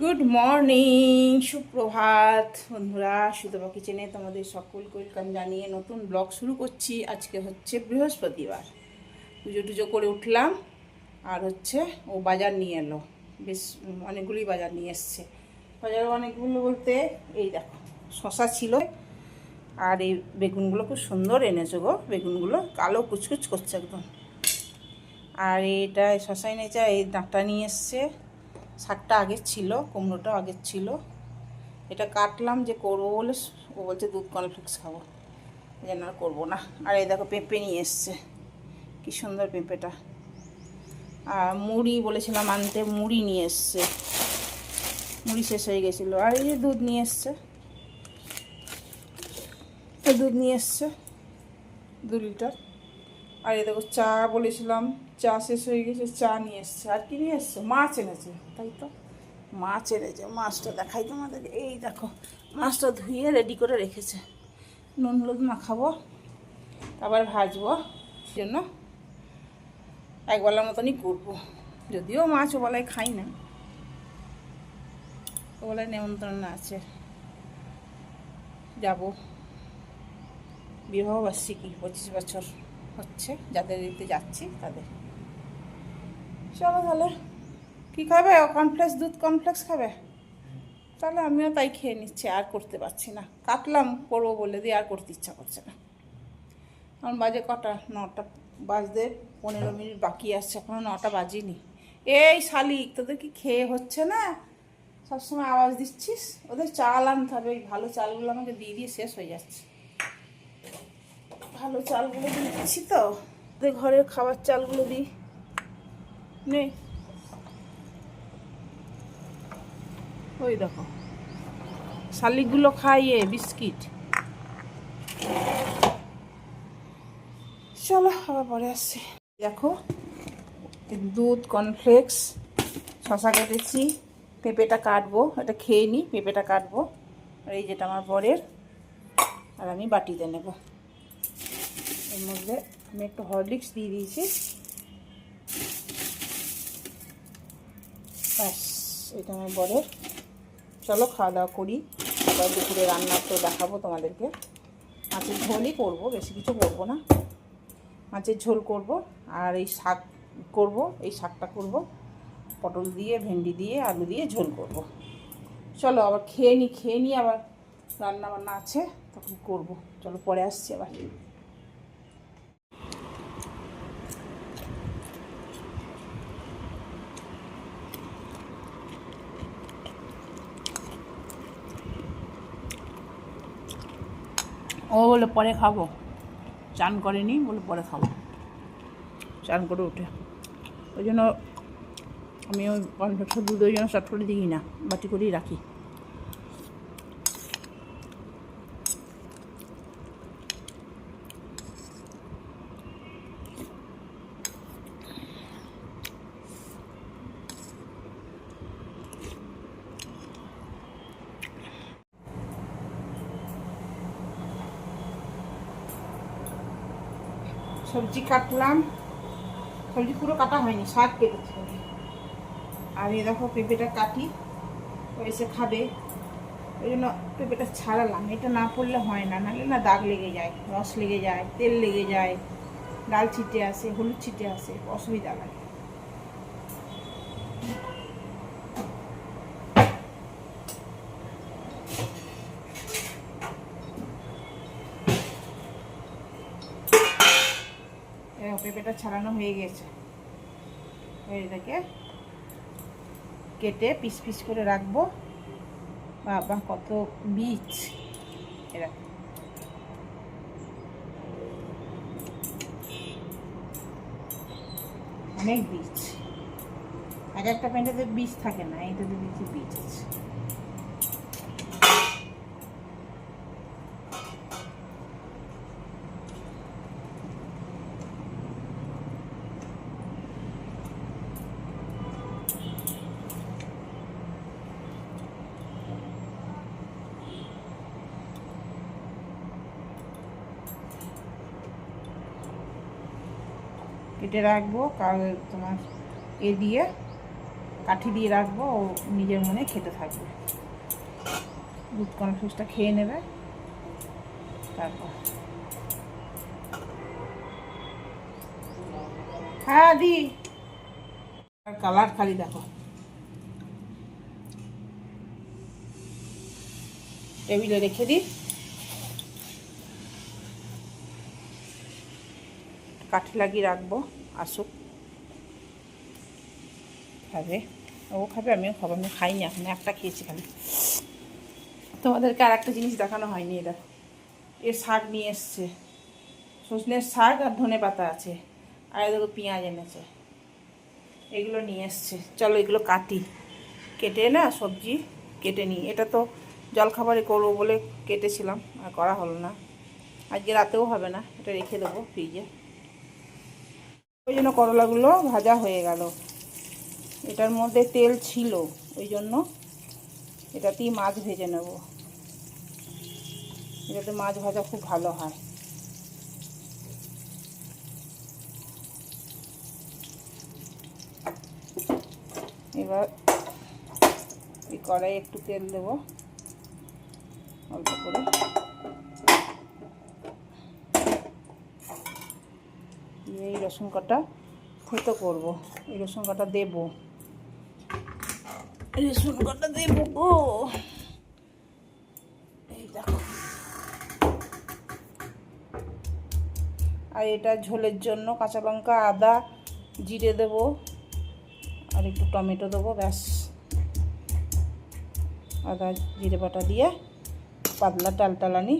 Good morning, সুপ্রভাত বন্ধুরা। সুতপা কিচেনে তোমাদের সকলকে ওয়েলকাম জানিয়ে নতুন ব্লগ শুরু করছি। আজকে হচ্ছে বৃহস্পতিবার, পুজো টুজো করে উঠলাম। আর হচ্ছে ও বাজার নিয়ে এলো, বেশ অনেকগুলি বাজার নিয়ে এসছে। বাজার অনেকগুলো বলতে এই দেখো, শশা ছিল, আর এই বেগুনগুলো খুব সুন্দর এনেছো গো। বেগুনগুলো কালো কুচকুচ করছে একদম। আর এটা শশা এনেছে, এই ডাঁটা নিয়ে এসছে। শাকটা আগের ছিল, কুমড়োটা আগের ছিল। এটা কাটলাম যে করবো বলে, ও বলছে দুধ কর্নফ্লেক্স খাবো, এই জন্য আর করবো না। আর এই দেখো পেঁপে নিয়ে এসছে, কি সুন্দর পেঁপেটা। আর মুড়ি বলেছিলাম আনতে, মুড়ি নিয়ে এসছে, মুড়ি শেষ হয়ে গেছিলো। আর এই যে দুধ নিয়ে এসছে, দুধ নিয়ে এসছে 2 লিটার। আর এই দেখো চা বলেছিলাম, চা শেষ হয়ে গেছে, চা নিয়ে এসছে। আর কি নিয়ে এসছে? মাছ এনেছে, তাই তো মাছ এনেছে। মাছটা দেখাই তোমাদের, এই দেখো মাছটা ধুয়ে রেডি করে রেখেছে। নুন হলুদ মাখাবো, আবার ভাজবো, জন্য একবেলার মতনই করবো। যদিও মাছ ওবেলায় খাই না, ওবেলায় নেমন্তন্ন আছে। যাব বিবাহবার্ষিকী, 25 বছর হচ্ছে, যাদের দিতে যাচ্ছি তাদের। চলো তাহলে, কী খাবে? কর্নফ্লেক্স, দুধ কর্নফ্লেক্স খাবে? তাহলে আমিও তাই খেয়ে নিচ্ছি, আর করতে পারছি না। কাটলাম করবো বলে দিয়ে, আর করতে ইচ্ছা করছে না। এখন বাজে কটা? 9টা বাজতে 15 মিনিট বাকি আসছে, এখনও 9টা বাজিনি। এই শালিক, তোদের কি খেয়ে হচ্ছে না? সবসময় আওয়াজ দিচ্ছিস। ওদের চাল আনতে হবে, এই ভালো চালগুলো আমাকে দিয়ে দিয়ে শেষ হয়ে যাচ্ছে। ভালো চালগুলো দিচ্ছি তো, ওদের ঘরের খাবার চালগুলো দিই নেই। ওই দেখো শালিকগুলো খাইয়ে বিস্কিট। চলো আবার পরে আসছি। দেখো দুধ কর্নফ্লেক্স, শশা কেটেছি, পেঁপেটা কাটবো, এটা খেয়ে নিই, পেঁপেটা কাটবো। আর এই যেটা আমার বরের, আর আমি বাটিতে নেব। এর মধ্যে আমি একটু হরলিক্স দিয়ে দিয়েছি, ব্যাস এটা আমার বরের। চলো খাওয়া দাওয়া করি, আবার দুপুরে রান্না তো দেখাবো তোমাদেরকে। মাছের ঝোলই করবো, বেশি কিছু করবো না। মাছের ঝোল করব, আর এই শাক করব, এই শাকটা করব পটল দিয়ে, ভেন্ডি দিয়ে, আলু দিয়ে ঝোল করব। চলো আবার খেয়ে নিই, আবার রান্না বান্না আছে তখন করব। চলো পরে আসছি আবার। ও বলে পরে খাবো, চান করেনি বলে পরে খাবো, চান করে উঠে। ওই জন্য আমি ওই কর্নফ্লেক্সের দুধ ওই জন্য শর্ট করে দিই না, বাটি করেই রাখি। সবজি কাটলাম, সবজি পুরো কাটা হয়নি, শাক কেটেছি। আর এই দেখো পেঁপেটা কাটি, ও এসে খাবে, ওই জন্য পেঁপেটা ছাড়ালাম। এটা না পড়লে হয় না, নাহলে না দাগ লেগে যায়, রস লেগে যায়, তেল লেগে যায়, ডাল ছিটে আসে, হলুদ ছিটে আসে, অসুবিধা লাগে। পেঁপেটা ছাড়ানো হয়ে গেছে, এটাকে কেটে পিস পিস করে রাখবো। বাবা কত বীজ, এরকম অনেক বীজ। এক একটা প্যান্টেতে বীজ থাকে না, এইটাতে দেখি বীজ আছে। কেটে রাখবো, কাল তোমার এ দিয়ে কাঠি দিয়ে রাখবো, ও নিজের মনে খেতে থাকবে। দুধ কর্নফ্লেক্সটা খেয়ে নেবে, তারপর হ্যাঁ দি কালার খালি দেখো। টেবিলে রেখে দিই, কাঠি লাগিয়ে রাখবো, আসুক খাবে। ও খাবে, আমিও খাবো। আমি খাইনি এখন, একটা খেয়েছি খালি। তোমাদেরকে আর একটা জিনিস দেখানো হয়নি, এটা এর শাক নিয়ে এসছে, সজনের শাক আর ধনে পাতা আছে, আর এদিকে পেঁয়াজ এনেছে, এগুলো নিয়ে এসছে। চলো এগুলো কাটি, কেটে না সবজি কেটে নিই। এটা তো জলখাবারে করবো বলে কেটেছিলাম, আর করা হলো না। আজকে রাতেও হবে না, এটা রেখে দেবো ফ্রিজে। ওই জন্য করলাগুলো ভাজা হয়ে গেল। এটার মধ্যে তেল ছিল, ওই জন্য এটাতেই মাছ ভেজে নেব। এটাতে মাছ ভাজা খুব ভালো হয়। এবার এই কড়াই একটু তেল দেব, অল্প করে। এই রসুন কটা থেতো করবো, এই রসুন কটা দেবো, রসুন কটা দেবো গো। এই দেখো, আর এটা ঝোলের জন্য কাঁচা লঙ্কা, আদা, জিরে দেবো, আর একটু টমেটো দেবো, ব্যাস। আদা জিরে বাটা দিয়ে পাতলা টালটালানি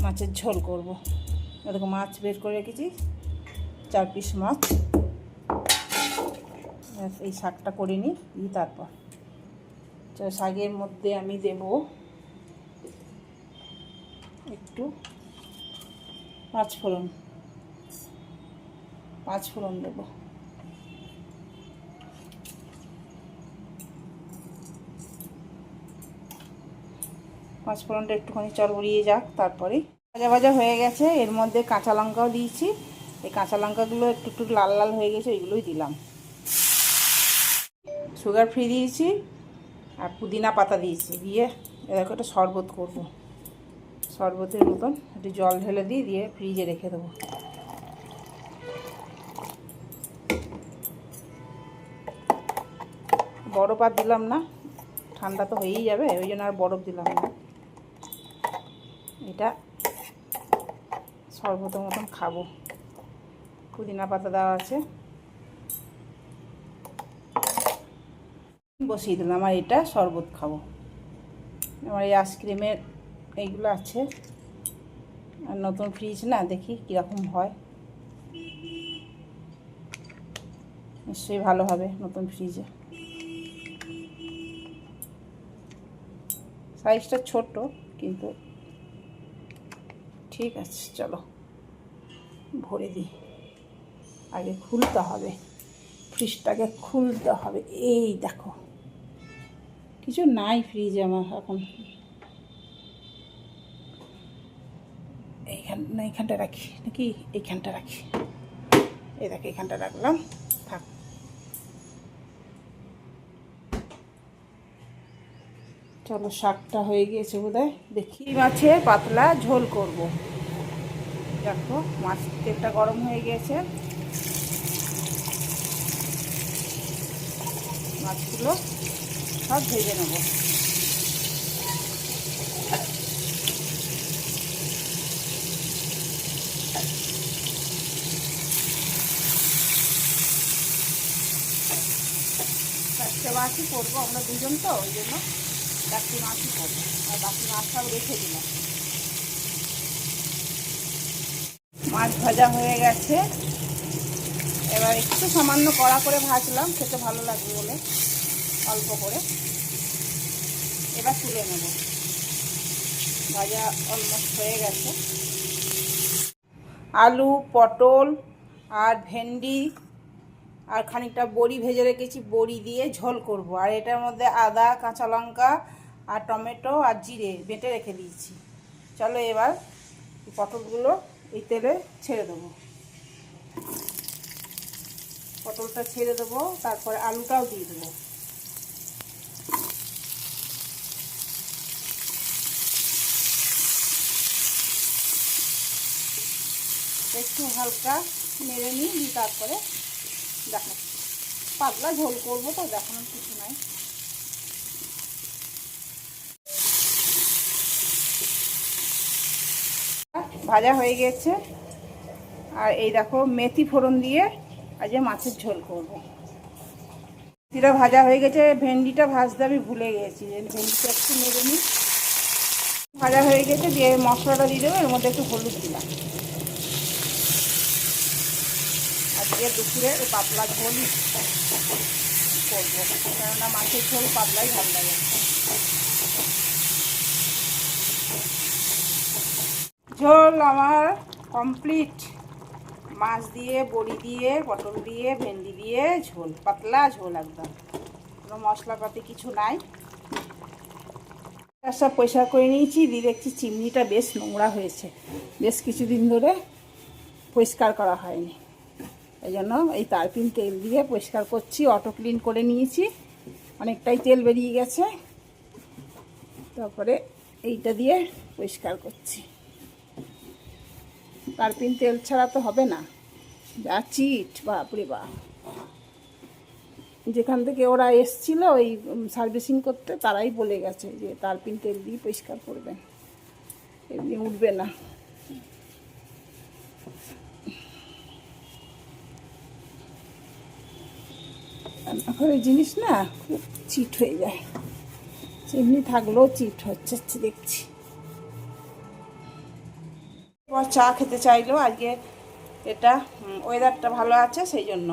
মাছের ঝোল করব। এরকম মাছ বের করে রেখেছি, 4 পিস মাছ। ব্যাস, এই শাকটা করে নিই, তারপর শাকের মধ্যে আমি দেব একটু পাঁচফোড়ন দেবো। পাঁচফোড়নটা একটুখানি চড়বড়িয়ে যাক, তারপরে ভাজা ভাজা হয়ে গেছে। এর মধ্যে কাঁচা লঙ্কাও দিয়েছি, এই কাঁচা লঙ্কাগুলো একটু একটু লাল লাল হয়ে গেছে, ওইগুলোই দিলাম। সুগার ফ্রি দিয়েছি, আর পুদিনা পাতা দিয়েছি, দিয়ে এরকম একটা শরবত করব। শরবতের মতন একটু জল ঢেলে দিয়ে ফ্রিজে রেখে দেবো। বরফ আর দিলাম না, ঠান্ডা তো হয়েই যাবে, ওই জন্য আর বরফ দিলাম না। এটা শরবতের মতন খাবো, পুদিনা পাতা দেওয়া আছে। বসিয়ে দিলাম, আর এটা শরবত খাবো। আমার এই আইসক্রিমের এইগুলো আছে, আর নতুন ফ্রিজ না, দেখি কীরকম হয়। নিশ্চয়ই ভালো হবে নতুন ফ্রিজে। সাইজটা ছোট, কিন্তু ঠিক আছে। চলো ভরে দিই, আগে খুলতে হবে ফ্রিজটাকে, খুলতে হবে। এই দেখো, কিছু নাই ফ্রিজে আমার এখন। এইখানটা রাখি নাকি, এইখানটা রাখি। এই দেখো, এইখানটা রাখলাম, থাক। চলো, শাকটা হয়ে গিয়েছে বোধহয়, দেখি। মাছের পাতলা ঝোল করব। দেখো, মাছ তেলটা গরম হয়ে গিয়েছে, মাছগুলো সব ভেজে নেব। চারটে মাছই করবো আমরা দুজন, তো ওই জন্য 4টি মাছই করবো, আর বাকি মাছ সব রেখে দিলাম। মাছ ভাজা হয়ে গেছে, এবার একটু সামান্য কড়া করে ভাজলাম, খেতে ভালো লাগবে বলে অল্প করে। এবার তুলে নেব, ভাজা অলমোস্ট হয়ে গেছে। আলু, পটল আর ভেন্ডি আর খানিকটা বড়ি ভেজে রেখেছি, বড়ি দিয়ে ঝোল করব। আর এটার মধ্যে আদা, কাঁচা লঙ্কা আর টমেটো আর জিরে বেটে রেখে দিয়েছি। চলো এবার পটলগুলো এই তেলে ছেড়ে দেবো, পটলটা ছেড়ে দেবো, তারপরে আলুটাও দিয়ে দেবো। একটু হালকা নেড়ে নিই, তারপরে দেখো পাতলা ঝোল করবো, তো দেখানোর কিছু নাই। ভাজা হয়ে গেছে, আর এই দেখো মেথি ফোড়ন দিয়ে আজকে মাছের ঝোল করবো। মেথিটা ভাজা হয়ে গেছে, ভেন্ডিটা ভাজতে আমি ভুলে গেছি, ভেন্ডিটা একটু নেড়ে নিই। ভাজা হয়ে গেছে, দিয়ে মশলাটা দিয়ে দেবো, এর মধ্যে একটু হলুদ দিলাম। আজকে দুপুরে পাতলা ঝোল করবো, কেননা মাছের ঝোল পাতলাই ভালো লাগে। ঝোল আমার কমপ্লিট, মাছ দিয়ে, বড়ি দিয়ে, পটল দিয়ে, ভেন্ডি দিয়ে ঝোল, পাতলা ঝোল একদম, কোনো মশলাপাতি কিছু নাই। সব পরিষ্কার করে নিয়েছি, দিয়ে দেখছি চিমনিটা বেশ নোংরা হয়েছে, বেশ কিছুদিন ধরে পরিষ্কার করা হয়নি, এই জন্য এই তারপিন তেল দিয়ে পরিষ্কার করছি। অটো ক্লিন করে নিয়েছি, অনেকটাই তেল বেরিয়ে গেছে, তারপরে এইটা দিয়ে পরিষ্কার করছি। তারপিন তেল ছাড়া তো হবে না, যা চিট, বাপরে বাপ। যেখান থেকে ওরা এসছিল ওই সার্ভিসিং করতে, তারাই বলে গেছে যে তারপিন তেল দিয়ে পরিষ্কার করবেন, এমনি উঠবে না। রান্নাঘরের জিনিস না খুব চিট হয়ে যায়, এমনি থাকলেও চিট হচ্ছে দেখছি। চা খেতে চাইলো আজকে, এটা ওয়েদারটা ভালো আছে সেই জন্য।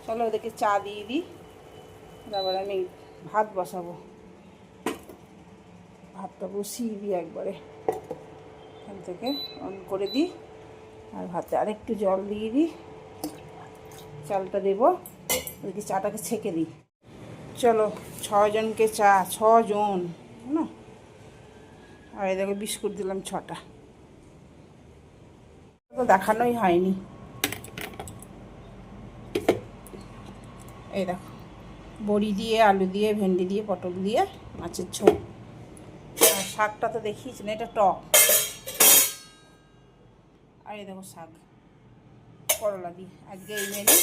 চলো ওদেরকে চা দিয়ে দিই, তারপর আমি ভাত বসাবো। ভাতটা বসিয়ে দিই একবারে, এখান থেকে অন করে দিই, আর ভাতে আরেকটু জল দিয়ে দিই, চালটা দেবো, ওদেরকে চাটাকে ছেঁকে দিই। চলো 6 জনকে চা, 6 জন না, আর এই দেখো বিস্কুট দিলাম 6টা, তো দেখানোই হয়নি। এই দেখো বড়ি দিয়ে, আলু দিয়ে, ভেন্ডি দিয়ে, পটল দিয়ে মাছের ঝোল। আর শাকটা তো দেখিয়েছি না, এটা টক। আর এই দেখো শাক করলা দিয়ে, আজকে এই মেনু।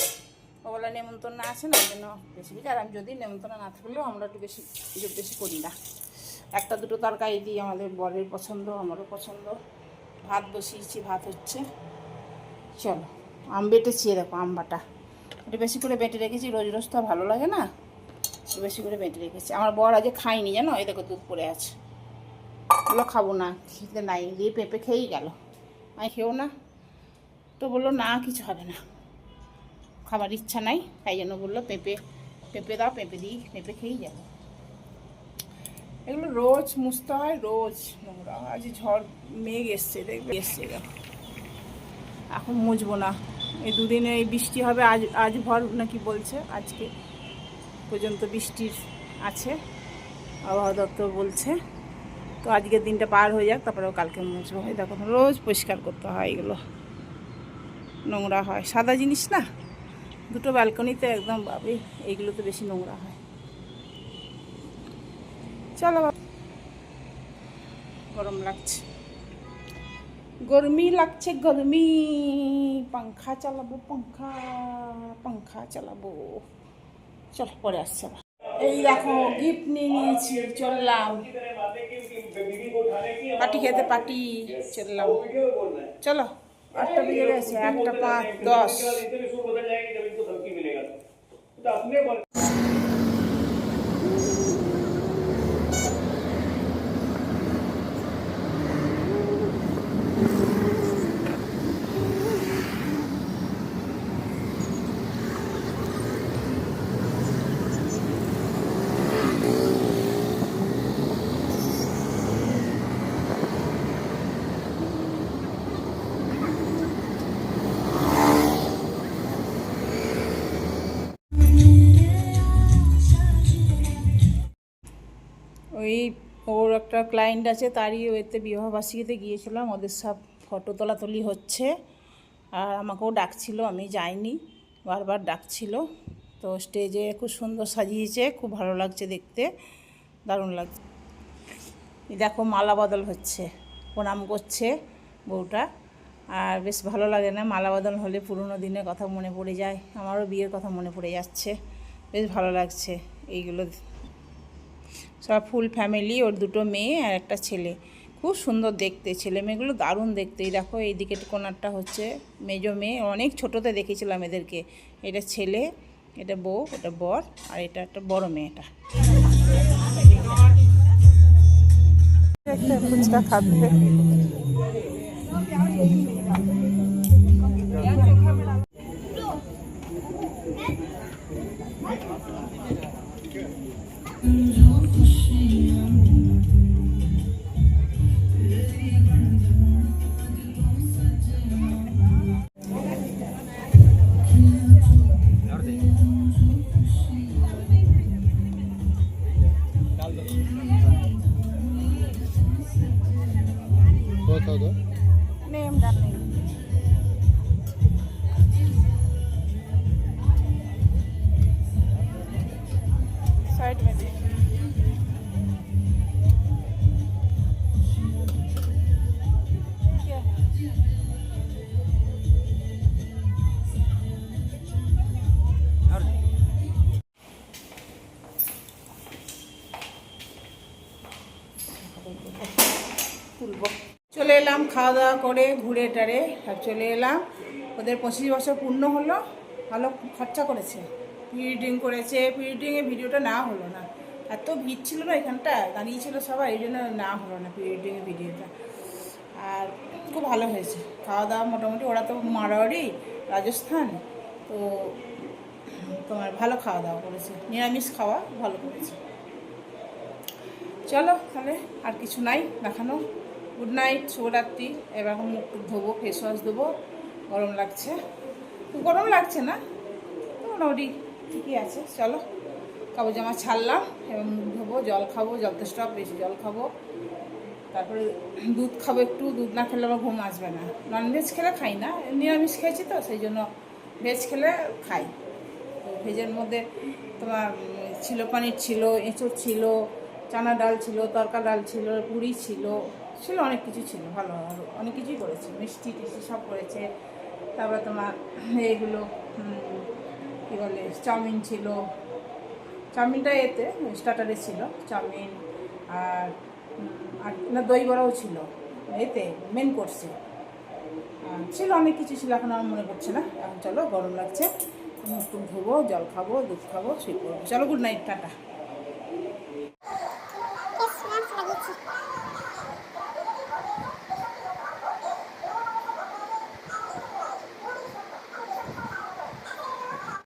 ওগুলো নেমন্তন্ন আছে না, ওই জন্য বেশি বেশি, আর আমি যদি নেমন্তন্ন না থাকলেও আমরা একটু বেশি বেশি করি না, একটা দুটো তরকারি দিই, আমাদের বরের পছন্দ, আমারও পছন্দ। ভাত বসিয়েছি, ভাত হচ্ছে। চলো আম বেটেছি, দেখো আম বাটা, এটা বেশি করে বেটে রেখেছি, রোজ রোজ তো ভালো লাগে না, বেশি করে বেটে রেখেছি। আমার বর আজকে খাইনি জানো, এই দেখো দুধ পড়ে আছে, বললো খাবো না, খেতে নাই, দিয়ে পেঁপে খেয়েই গেল। আমি খেয়েও না, তো বললো না কিছু হবে না, খাবার ইচ্ছা নাই, তাই জন্য বললো পেঁপে দাও, পেঁপে দিই, পেঁপে খেয়েই যাবো। এগুলো রোজ মুছতে হয়, রোজ নোংরা। আজ ঝড় মেঘ এসছে, দেখবে এসছে, দেখো এখন মুছবো না, এই দুদিনে এই বৃষ্টি হবে, আজ ভর নাকি বলছে, আজকে পর্যন্ত বৃষ্টির আছে, আবহাওয়া দপ্তর বলছে। তো আজকের দিনটা পার হয়ে যাক, তারপরেও কালকে মুছবো। এই দেখো রোজ পরিষ্কার করতে হয়, এগুলো নোংরা হয়, সাদা জিনিস না, দুটো ব্যালকনিতে একদম ভাবে, এইগুলো তো বেশি নোংরা হয়। চলো, গরম লাগছে, গরমি লাগছে, গরমি, পাংখা চালাবো, পাংখা চালাবো। চল পরে আসছে আবার। এই দেখো গিফট নিয়ে নিয়েছি, চললাম পাটি খেতে, পাটি চললাম। চলো 8টা বেজে গেছে, 1টা 5, 10। ওই ওর একটা ক্লায়েন্ট আছে, তারই ওইতে বিবাহবার্ষিকীতে গিয়েছিলাম, ওদের সব ফটো তোলাতুলি হচ্ছে, আর আমাকেও ডাকছিল, আমি যাইনি, বারবার ডাকছিল। তো স্টেজে খুব সুন্দর সাজিয়েছে, খুব ভালো লাগছে দেখতে, দারুণ লাগছে। দেখো মালা বদল হচ্ছে, প্রণাম করছে বউটা, আর বেশ ভালো লাগে না, মালা বদল হলে পুরনো দিনের কথা মনে পড়ে যায়, আমারও বিয়ের কথা মনে পড়ে যাচ্ছে, বেশ ভালো লাগছে এইগুলো। সব ফুল ফ্যামিলি, ওর দুটো মেয়ে আর একটা ছেলে, খুব সুন্দর দেখতে, ছেলে মেয়েগুলো দারুণ দেখতে। এই দেখো এইদিকে কোনারটা হচ্ছে মেজো মেয়ে, অনেক ছোটোতে দেখেছিলাম এদেরকে। এটা ছেলে, এটা বউ, এটা বর, আর এটা একটা বড় মেয়েটা। একটা ফুচকা খাবে। नेम डालने साइड में दे। क्या তুলবো। চলে এলাম খাওয়া দাওয়া করে ঘুরে টারে আর চলে এলাম। ওদের 25 বছর পূর্ণ হলো, ভালো খরচা করেছে, প্রি ওয়েডিং করেছে। প্রি ওয়েডিংয়ে ভিডিওটা না হলো না, এত ভিড় ছিল না এখানটা, দাঁড়িয়েছিল সবাই, এই জন্য না হলো না প্রি ওয়েডিংয়ের ভিডিওটা। আর খুব ভালো হয়েছে খাওয়া দাওয়া মোটামুটি, ওরা তো মারোয়াড়ি, রাজস্থান, তো তোমার ভালো খাওয়া দাওয়া করেছে, নিরামিষ খাওয়া ভালো করেছে। চলো তাহলে আর কিছু নাই দেখানো। গুড নাইট, শুভরাত্রি। এবার এখন মুখ টুক ধোবো, ফেস ওয়াশ দেবো, গরম লাগছে, খুব গরম লাগছে না তো মোটামুটি ঠিকই আছে। চলো কাপড় জামা ছাড়লাম, এবার মুখ ধোবো, জল খাবো, যথেষ্ট বেশি জল খাবো, তারপরে দুধ খাবো একটু, দুধ না খেলে আমার ঘুম আসবে না। ননভেজ খেলে খাই না, নিরামিষ খেয়েছি তো সেই জন্য, ভেজ খেলে খাই। তো ভেজের মধ্যে তোমার ছিল পনির ছিল, এঁচোড় ছিল, চানা ডাল ছিল, তরকা ডাল ছিল, পুরি ছিল, অনেক কিছু ছিল, ভালো অনেক কিছুই করেছে, মিষ্টি টিষ্টি সব করেছে। তারপরে তোমার এইগুলো কী বলে, চাউমিন ছিল, চাউমিনটা এতে স্টার্টারে ছিল চাউমিন, আর না দই বড়াও ছিল এতে মেন কোর্সে ছিল, অনেক কিছু ছিল, এখন আমার মনে পড়ছে না। এখন চলো, গরম লাগছে, মুখ টুক ধোবো, জল খাবো, দুধ খাবো, শুয়ে পড়বো। চলো, গুড নাইট, টাটা।